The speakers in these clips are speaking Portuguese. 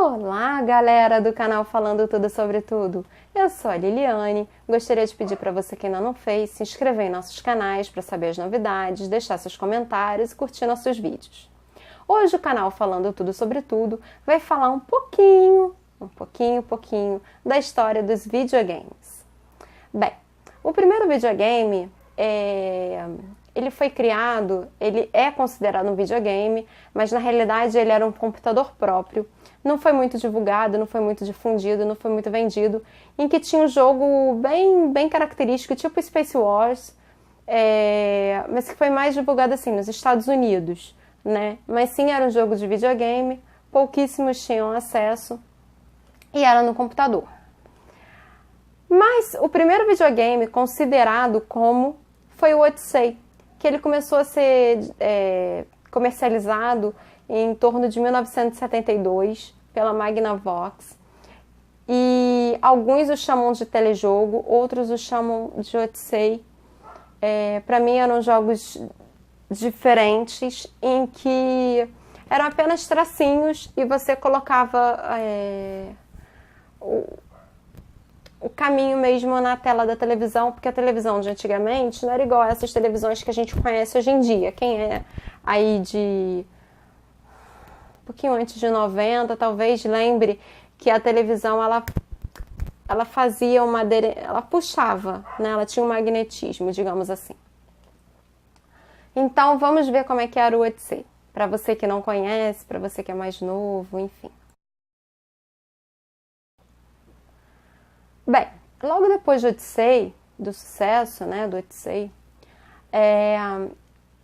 Olá, galera do canal Falando Tudo Sobre Tudo. Eu sou a Liliane. Gostaria de pedir para você que ainda não fez, se inscrever em nossos canais para saber as novidades, deixar seus comentários e curtir nossos vídeos. Hoje o canal Falando Tudo Sobre Tudo vai falar um pouquinho da história dos videogames. Bem, o primeiro videogame ele foi criado, ele é considerado um videogame, mas na realidade ele era um computador próprio. Não foi muito divulgado, não foi muito difundido, não foi muito vendido, em que tinha um jogo bem característico, tipo Space Wars, mas que foi mais divulgado assim nos Estados Unidos, né? Mas sim, era um jogo de videogame, pouquíssimos tinham acesso e era no computador. Mas o primeiro videogame considerado como foi o Odyssey, que ele começou a ser comercializado em torno de 1972 pela Magnavox. E alguns o chamam de telejogo, outros o chamam de Odyssey. Para mim eram jogos diferentes em que eram apenas tracinhos e você colocava o caminho mesmo na tela da televisão, porque a televisão de antigamente não era igual a essas televisões que a gente conhece hoje em dia. Quem é aí de um pouquinho antes de 90, talvez lembre que a televisão ela fazia ela puxava, né? Ela tinha um magnetismo, digamos assim. Então vamos ver como é que era o Odyssey, para você que não conhece, para você que é mais novo, enfim. Bem, logo depois do Odyssey, do sucesso, né, do Odyssey,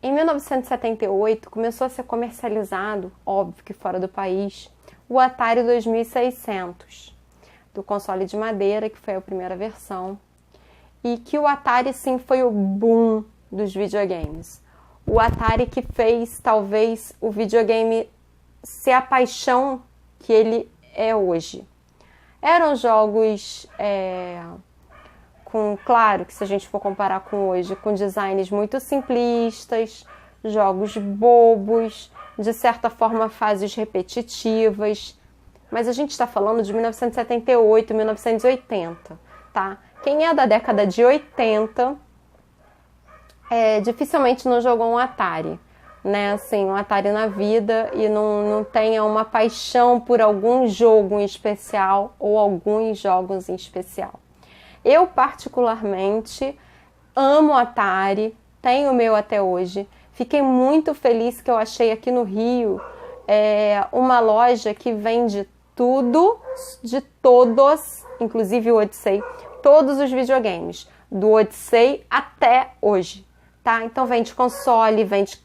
em 1978 começou a ser comercializado, óbvio que fora do país, o Atari 2600, do console de madeira, que foi a primeira versão, e que o Atari sim foi o boom dos videogames. O Atari que fez talvez o videogame ser a paixão que ele é hoje. Eram jogos claro que se a gente for comparar com hoje, com designs muito simplistas, jogos bobos, de certa forma fases repetitivas, mas a gente está falando de 1978, 1980, tá? Quem é da década de 80 dificilmente não jogou um Atari, né? Assim, um Atari na vida e não tenha uma paixão por algum jogo em especial ou alguns jogos em especial. Eu, particularmente, amo Atari, tenho o meu até hoje. Fiquei muito feliz que eu achei aqui no Rio uma loja que vende tudo, de todos, inclusive o Odyssey, todos os videogames, do Odyssey até hoje, tá? Então vende console, vende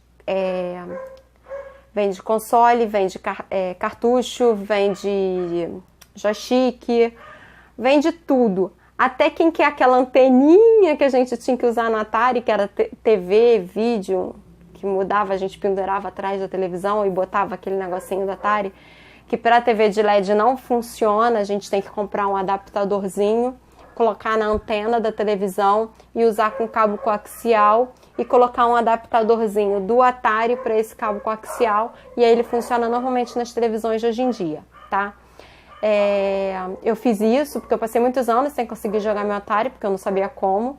cartucho, vende joystick, vende tudo. Até quem quer aquela anteninha que a gente tinha que usar no Atari, que era TV, vídeo, que mudava, a gente pendurava atrás da televisão e botava aquele negocinho do Atari, que para a TV de LED não funciona, a gente tem que comprar um adaptadorzinho, colocar na antena da televisão e usar com cabo coaxial e colocar um adaptadorzinho do Atari para esse cabo coaxial e aí ele funciona normalmente nas televisões de hoje em dia, tá? Eu fiz isso porque eu passei muitos anos sem conseguir jogar meu Atari, porque eu não sabia como.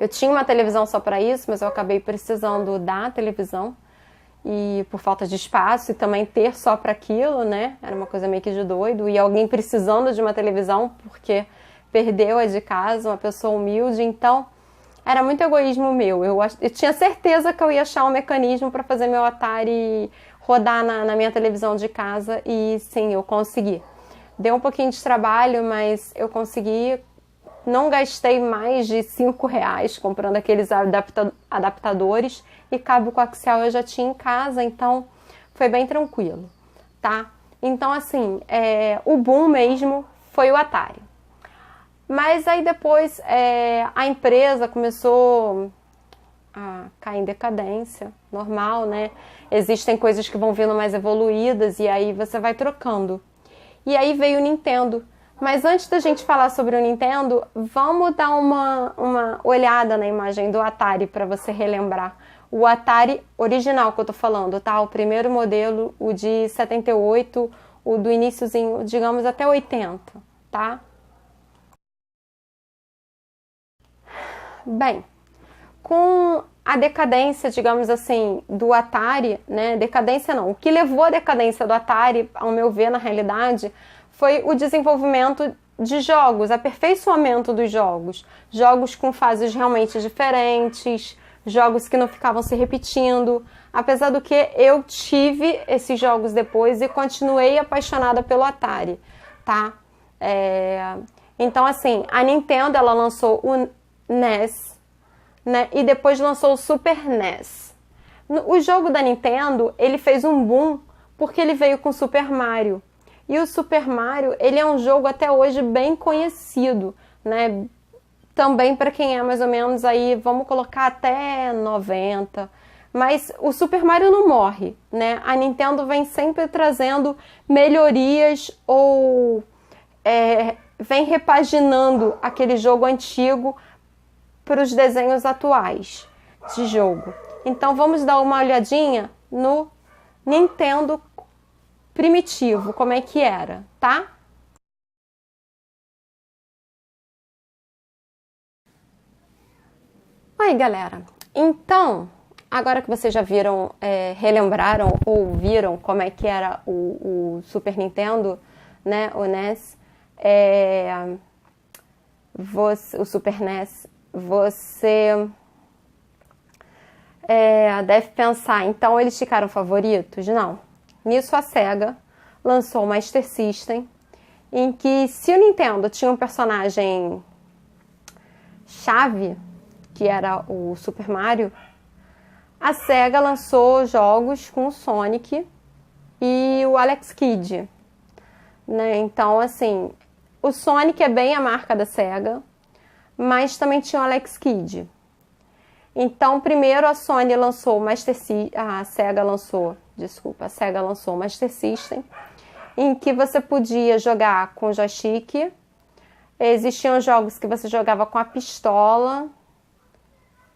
Eu tinha uma televisão só para isso, mas eu acabei precisando da televisão e por falta de espaço e também ter só para aquilo, né? Era uma coisa meio que de doido. E alguém precisando de uma televisão porque perdeu a de casa, uma pessoa humilde, então era muito egoísmo meu. Eu tinha certeza que eu ia achar um mecanismo para fazer meu Atari rodar na minha televisão de casa e sim, eu consegui. Deu um pouquinho de trabalho, mas eu consegui. Não gastei mais de R$5 comprando aqueles adaptadores e cabo coaxial eu já tinha em casa, então foi bem tranquilo, tá? Então assim, o boom mesmo foi o Atari. Mas aí depois a empresa começou a cair em decadência, normal, né? Existem coisas que vão vindo mais evoluídas e aí você vai trocando. E aí veio o Nintendo. Mas antes da gente falar sobre o Nintendo, vamos dar uma olhada na imagem do Atari para você relembrar. O Atari original que eu tô falando, tá? O primeiro modelo, o de 78, o do iniciozinho, digamos, até 80, tá? Bem, com a decadência, digamos assim, do Atari, né? Decadência não. O que levou à decadência do Atari, ao meu ver, na realidade, foi o desenvolvimento de jogos, aperfeiçoamento dos jogos. Jogos com fases realmente diferentes, jogos que não ficavam se repetindo. Apesar do que eu tive esses jogos depois e continuei apaixonada pelo Atari, tá? Então, assim, a Nintendo, ela lançou o NES, né? E depois lançou o Super NES. O jogo da Nintendo, ele fez um boom porque ele veio com Super Mario. E o Super Mario, ele é um jogo até hoje bem conhecido, né? Também para quem é mais ou menos aí, vamos colocar até 90. Mas o Super Mario não morre, né? A Nintendo vem sempre trazendo melhorias ou vem repaginando aquele jogo antigo para os desenhos atuais de jogo. Então vamos dar uma olhadinha no Nintendo primitivo, como é que era, tá? Oi, galera. Então, agora que vocês já viram, relembraram ou viram como é que era o Super Nintendo, né, o NES, o Super NES, você deve pensar, então eles ficaram favoritos? Não. Nisso a Sega lançou o Master System, em que se o Nintendo tinha um personagem chave, que era o Super Mario, a Sega lançou jogos com o Sonic e o Alex Kidd, né? Então, assim, o Sonic é bem a marca da Sega, mas também tinha o Alex Kidd. Então, primeiro a Sony lançou o Master System, a Sega lançou o Master System, em que você podia jogar com joystick. Existiam jogos que você jogava com a pistola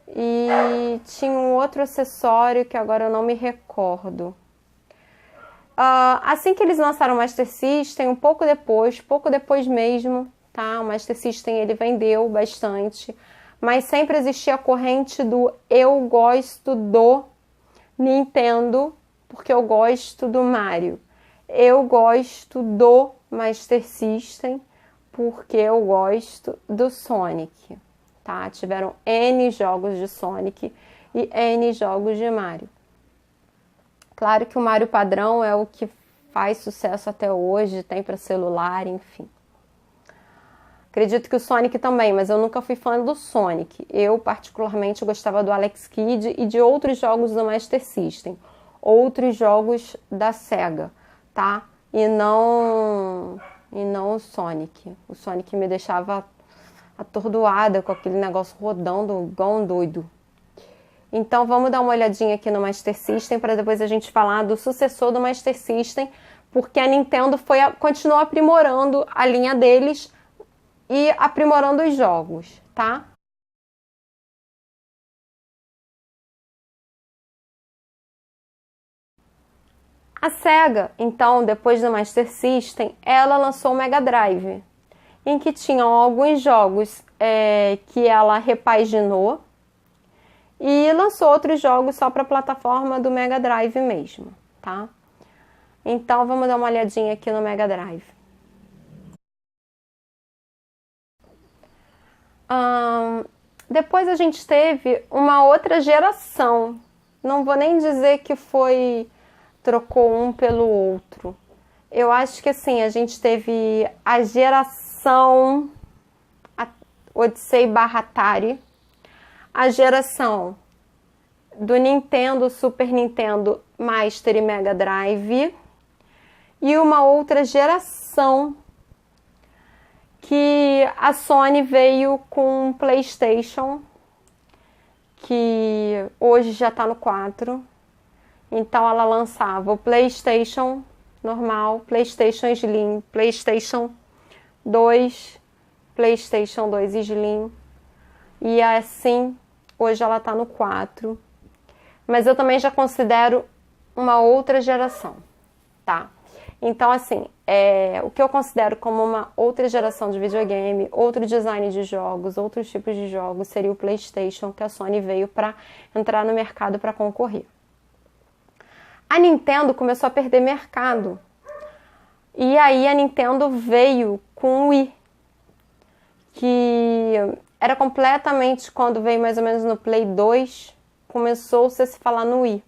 e tinha um outro acessório que agora eu não me recordo. Assim que eles lançaram o Master System, pouco depois mesmo, tá? O Master System ele vendeu bastante, mas sempre existia a corrente do eu gosto do Nintendo porque eu gosto do Mario. Eu gosto do Master System porque eu gosto do Sonic, tá? Tiveram N jogos de Sonic e N jogos de Mario. Claro que o Mario padrão é o que faz sucesso até hoje, tem para celular, enfim. Acredito que o Sonic também, mas eu nunca fui fã do Sonic. Eu, particularmente, gostava do Alex Kidd e de outros jogos do Master System. Outros jogos da Sega, tá? E não o Sonic. O Sonic me deixava atordoada com aquele negócio rodando igual um doido. Então vamos dar uma olhadinha aqui no Master System para depois a gente falar do sucessor do Master System, porque a Nintendo continuou aprimorando a linha deles e aprimorando os jogos, tá? A Sega, então, depois do Master System, ela lançou o Mega Drive, em que tinham alguns jogos que ela repaginou e lançou outros jogos só para a plataforma do Mega Drive mesmo, tá? Então, vamos dar uma olhadinha aqui no Mega Drive. Depois a gente teve uma outra geração. Não vou nem dizer que trocou um pelo outro. Eu acho que assim, a gente teve a geração Odyssey / Atari, a geração do Nintendo, Super Nintendo, Master e Mega Drive, e uma outra geração que a Sony veio com PlayStation, que hoje já está no 4. Então ela lançava o PlayStation normal, PlayStation Slim, PlayStation 2, PlayStation 2 Slim. E assim, hoje ela está no 4. Mas eu também já considero uma outra geração, tá? Então, assim, o que eu considero como uma outra geração de videogame, outro design de jogos, outros tipos de jogos, seria o PlayStation, que a Sony veio para entrar no mercado para concorrer. A Nintendo começou a perder mercado. E aí a Nintendo veio com o Wii, que era completamente, quando veio mais ou menos no Play 2, começou-se a se falar no Wii.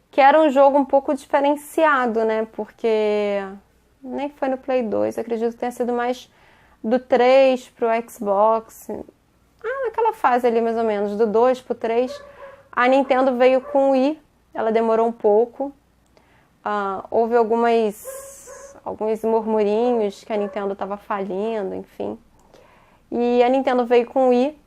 Que era um jogo um pouco diferenciado, né? Porque nem foi no Play 2, acredito que tenha sido mais do 3 pro Xbox. Naquela fase ali mais ou menos, do 2 pro 3. A Nintendo veio com o Wii, ela demorou um pouco. Houve alguns murmurinhos que a Nintendo estava falindo, enfim. E a Nintendo veio com o Wii,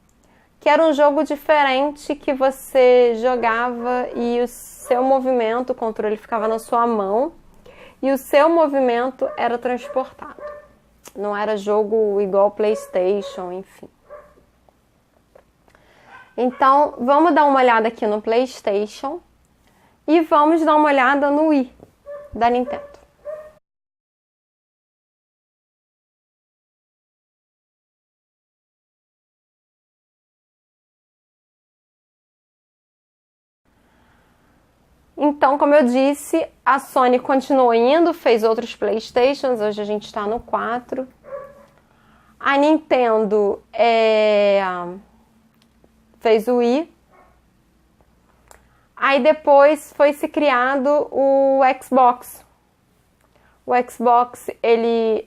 que era um jogo diferente que você jogava e o seu movimento, o controle ficava na sua mão e o seu movimento era transportado. Não era jogo igual PlayStation, enfim. Então, vamos dar uma olhada aqui no PlayStation e vamos dar uma olhada no Wii da Nintendo. Então, como eu disse, a Sony continuou indo, fez outros PlayStations, hoje a gente está no 4. A Nintendo fez o Wii. Aí depois foi se criado o Xbox. O Xbox, ele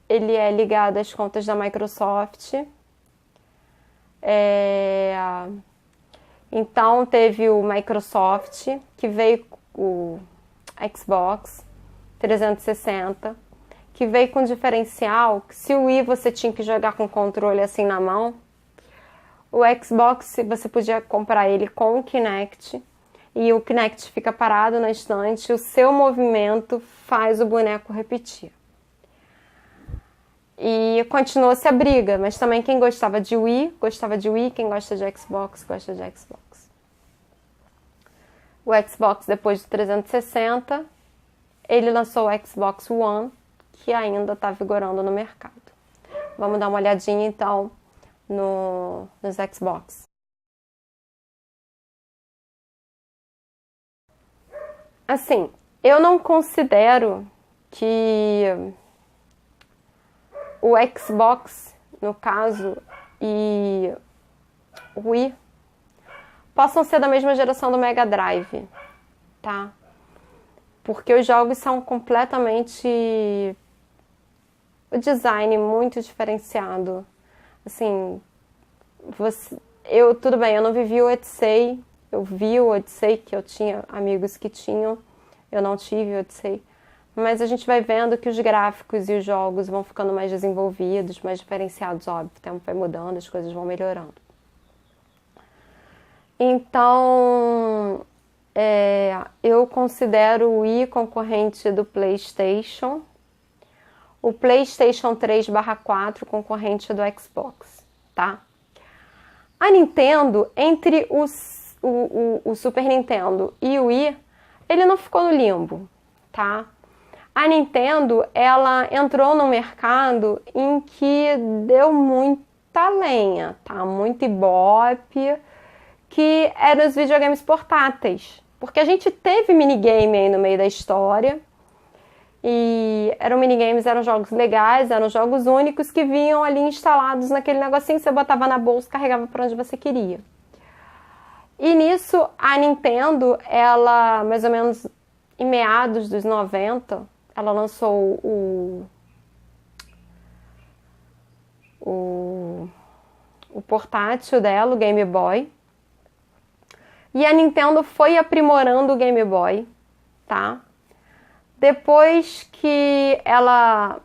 é ligado às contas da Microsoft. Então teve o Microsoft, que veio o Xbox 360, que veio com diferencial, que se o Wii você tinha que jogar com o controle assim na mão, o Xbox você podia comprar ele com o Kinect, e o Kinect fica parado na estante, o seu movimento faz o boneco repetir. E continuou-se a briga, mas também quem gostava de Wii, quem gosta de Xbox, gosta de Xbox. O Xbox, depois do 360, ele lançou o Xbox One, que ainda está vigorando no mercado. Vamos dar uma olhadinha, então, nos Xbox. Assim, eu não considero que o Xbox, no caso, e o Wii possam ser da mesma geração do Mega Drive, tá? Porque os jogos são completamente... o design muito diferenciado. Assim, tudo bem, eu não vivi o Odyssey, eu vi o Odyssey, que eu tinha amigos que tinham, eu não tive o Odyssey. Mas a gente vai vendo que os gráficos e os jogos vão ficando mais desenvolvidos, mais diferenciados, óbvio. O tempo vai mudando, as coisas vão melhorando. Então, eu considero o Wii concorrente do PlayStation, o PlayStation 3/4 concorrente do Xbox, tá? A Nintendo, entre o Super Nintendo e o Wii, ele não ficou no limbo, tá? A Nintendo, ela entrou no mercado em que deu muita lenha, tá? Muito ibope, que eram os videogames portáteis. Porque a gente teve minigame aí no meio da história, e eram jogos legais, eram jogos únicos que vinham ali instalados naquele negocinho, você botava na bolsa e carregava para onde você queria. E nisso, a Nintendo, ela, mais ou menos em meados dos 90, ela lançou o portátil dela, o Game Boy. E a Nintendo foi aprimorando o Game Boy, tá? Depois que ela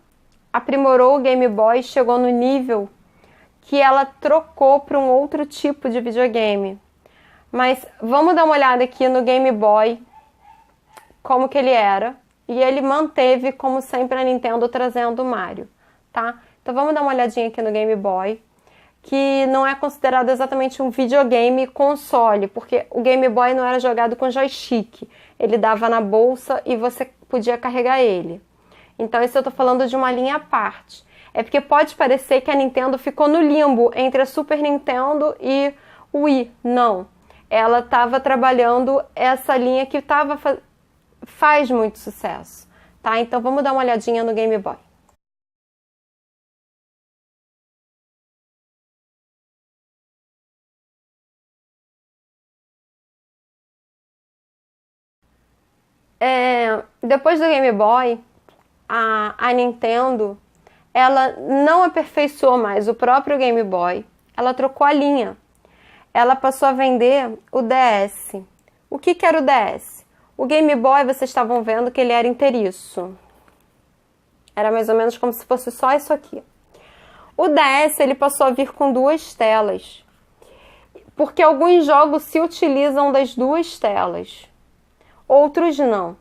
aprimorou o Game Boy, chegou no nível que ela trocou para um outro tipo de videogame. Mas vamos dar uma olhada aqui no Game Boy, como que ele era. E ele manteve, como sempre, a Nintendo trazendo o Mario, tá? Então vamos dar uma olhadinha aqui no Game Boy, que não é considerado exatamente um videogame console, porque o Game Boy não era jogado com joystick. Ele dava na bolsa e você podia carregar ele. Então isso eu tô falando de uma linha à parte. É porque pode parecer que a Nintendo ficou no limbo entre a Super Nintendo e o Wii. Não. Ela estava trabalhando essa linha que faz muito sucesso, tá? Então vamos dar uma olhadinha no Game Boy. Depois do Game Boy, a Nintendo, ela não aperfeiçoou mais o próprio Game Boy, ela trocou a linha. Ela passou a vender o DS. O que era o DS? O Game Boy, vocês estavam vendo que ele era inteiriço. Era mais ou menos como se fosse só isso aqui. O DS, ele passou a vir com duas telas, porque alguns jogos se utilizam das duas telas. Outros não,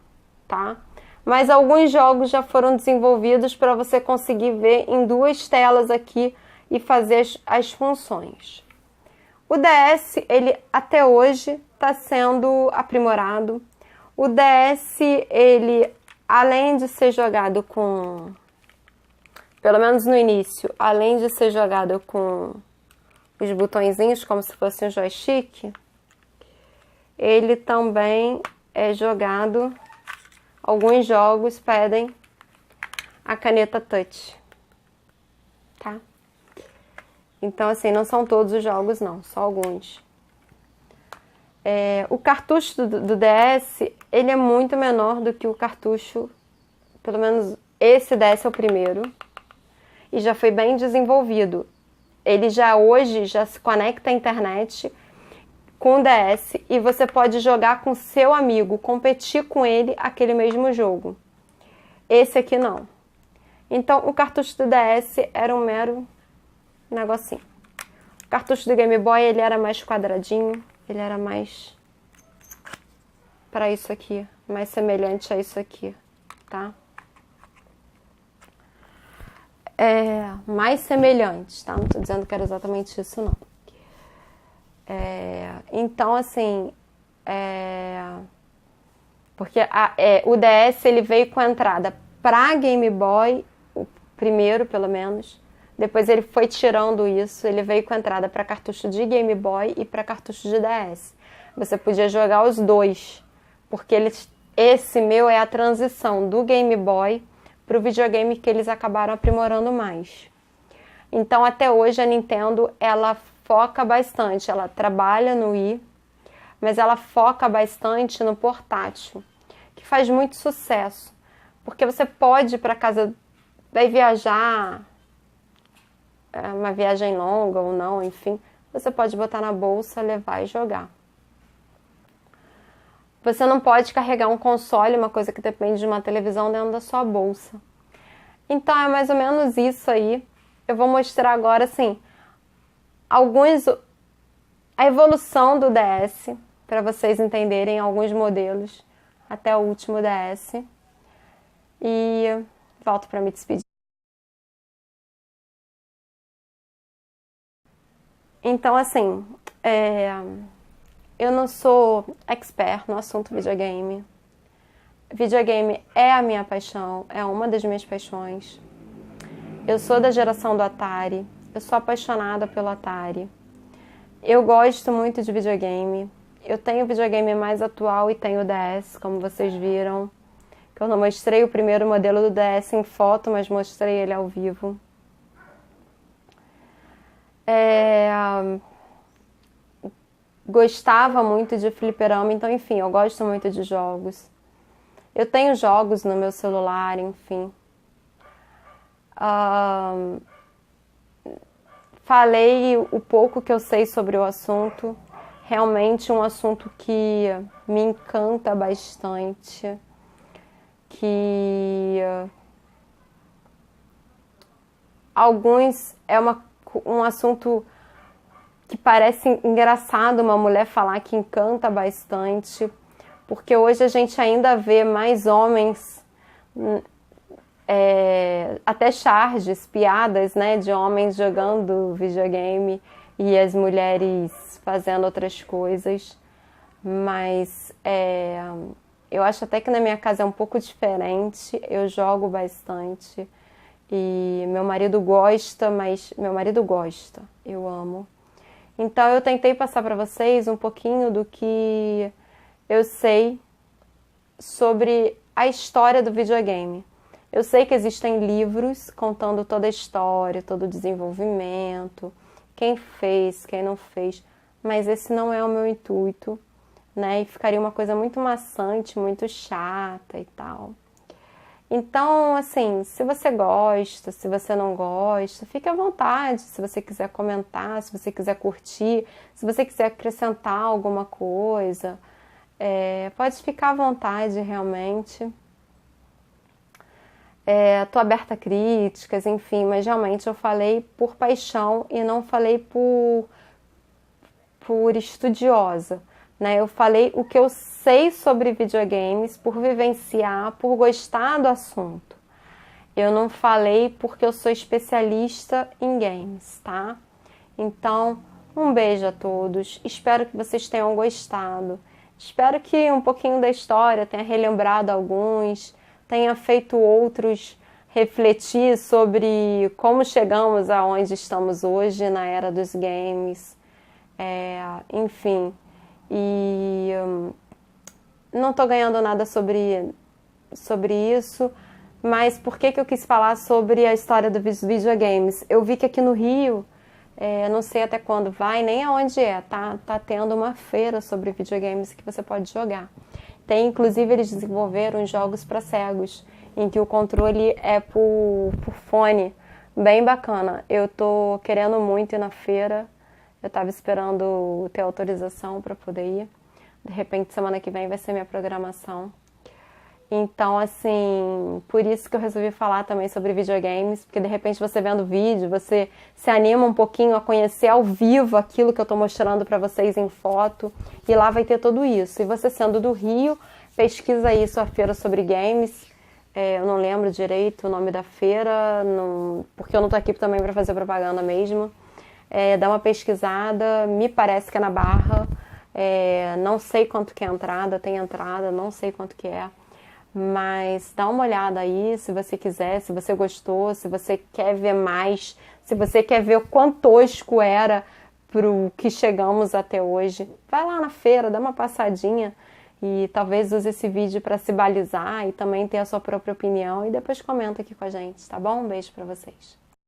tá? Mas alguns jogos já foram desenvolvidos para você conseguir ver em duas telas aqui e fazer as funções. O DS, ele até hoje está sendo aprimorado. O DS, ele, além de ser jogado com, pelo menos no início, além de ser jogado com os botõezinhos como se fosse um joystick, ele também é jogado, alguns jogos pedem a caneta touch, tá? Então, assim, não são todos os jogos, não, só alguns. O cartucho do DS, ele é muito menor do que o cartucho, pelo menos esse DS é o primeiro, e já foi bem desenvolvido. Ele hoje já se conecta à internet com o DS e você pode jogar com seu amigo, competir com ele aquele mesmo jogo. Esse aqui não. Então, o cartucho do DS era um mero negocinho. O cartucho do Game Boy, ele era mais quadradinho, ele era mais para isso aqui, mais semelhante a isso aqui, tá? Mais semelhante, tá? Não tô dizendo que era exatamente isso, não. Então, assim, porque o DS, ele veio com a entrada para Game Boy, o primeiro, pelo menos. Depois ele foi tirando isso, ele veio com a entrada para cartucho de Game Boy e para cartucho de DS. Você podia jogar os dois, porque esse meu é a transição do Game Boy para o videogame que eles acabaram aprimorando mais. Então, até hoje, a Nintendo, ela foca bastante, ela trabalha no Wii, mas ela foca bastante no portátil, que faz muito sucesso, porque você pode ir para casa, vai viajar, uma viagem longa ou não, enfim, você pode botar na bolsa, levar e jogar. Você não pode carregar um console, uma coisa que depende de uma televisão, dentro da sua bolsa. Então é mais ou menos isso aí. Eu vou mostrar agora, assim, a evolução do DS, para vocês entenderem alguns modelos, até o último DS. E volto para me despedir. Então, assim, eu não sou expert no assunto videogame. Videogame é a minha paixão, é uma das minhas paixões. Eu sou da geração do Atari, eu sou apaixonada pelo Atari. Eu gosto muito de videogame. Eu tenho o videogame mais atual e tenho o DS, como vocês viram. Que eu não mostrei o primeiro modelo do DS em foto, mas mostrei ele ao vivo. Gostava muito de fliperama, então, enfim, eu gosto muito de jogos. Eu tenho jogos no meu celular, enfim. Falei o pouco que eu sei sobre o assunto. Realmente um assunto que me encanta bastante. Que alguns um assunto que parece engraçado uma mulher falar que encanta bastante, porque hoje a gente ainda vê mais homens, até charges, piadas, né, de homens jogando videogame e as mulheres fazendo outras coisas, mas Eu acho até que na minha casa é um pouco diferente, eu jogo bastante e meu marido gosta, mas meu marido gosta, eu amo. Então eu tentei passar para vocês um pouquinho do que eu sei sobre a história do videogame. Eu sei que existem livros contando toda a história, todo o desenvolvimento, quem fez, quem não fez, mas esse não é o meu intuito, né? E ficaria uma coisa muito maçante, muito chata e tal. Então, assim, se você gosta, se você não gosta, fique à vontade. Se você quiser comentar, se você quiser curtir, se você quiser acrescentar alguma coisa, pode ficar à vontade, realmente. Tô aberta a críticas, enfim, mas realmente eu falei por paixão e não falei por estudiosa, né? Eu falei o que eu sei sobre videogames, por vivenciar, por gostar do assunto. Eu não falei porque eu sou especialista em games, tá? Então, um beijo a todos. Espero que vocês tenham gostado. Espero que um pouquinho da história tenha relembrado alguns, tenha feito outros refletir sobre como chegamos aonde estamos hoje na era dos games. Enfim, e não tô ganhando nada sobre isso, mas por que eu quis falar sobre a história dos videogames? Eu vi que aqui no Rio, não sei até quando vai, nem aonde tá tendo uma feira sobre videogames que você pode jogar. Tem, inclusive, eles desenvolveram jogos para cegos, em que o controle é por fone, bem bacana. Eu tô querendo muito ir na feira, eu tava esperando ter autorização para poder ir. De repente, semana que vem vai ser minha programação. Então, assim, por isso que eu resolvi falar também sobre videogames, porque de repente você vendo o vídeo, você se anima um pouquinho a conhecer ao vivo aquilo que eu tô mostrando para vocês em foto, e lá vai ter tudo isso. E você sendo do Rio, pesquisa aí sua feira sobre games. Eu não lembro direito o nome da feira, porque eu não tô aqui também para fazer propaganda mesmo. Dá uma pesquisada, me parece que é na Barra. Não sei quanto que é a entrada, tem entrada, não sei quanto que é. Mas dá uma olhada aí, se você quiser, se você gostou, se você quer ver mais, se você quer ver o quão tosco era pro que chegamos até hoje. Vai lá na feira, dá uma passadinha e talvez use esse vídeo para se balizar e também ter a sua própria opinião e depois comenta aqui com a gente, tá bom? Um beijo para vocês.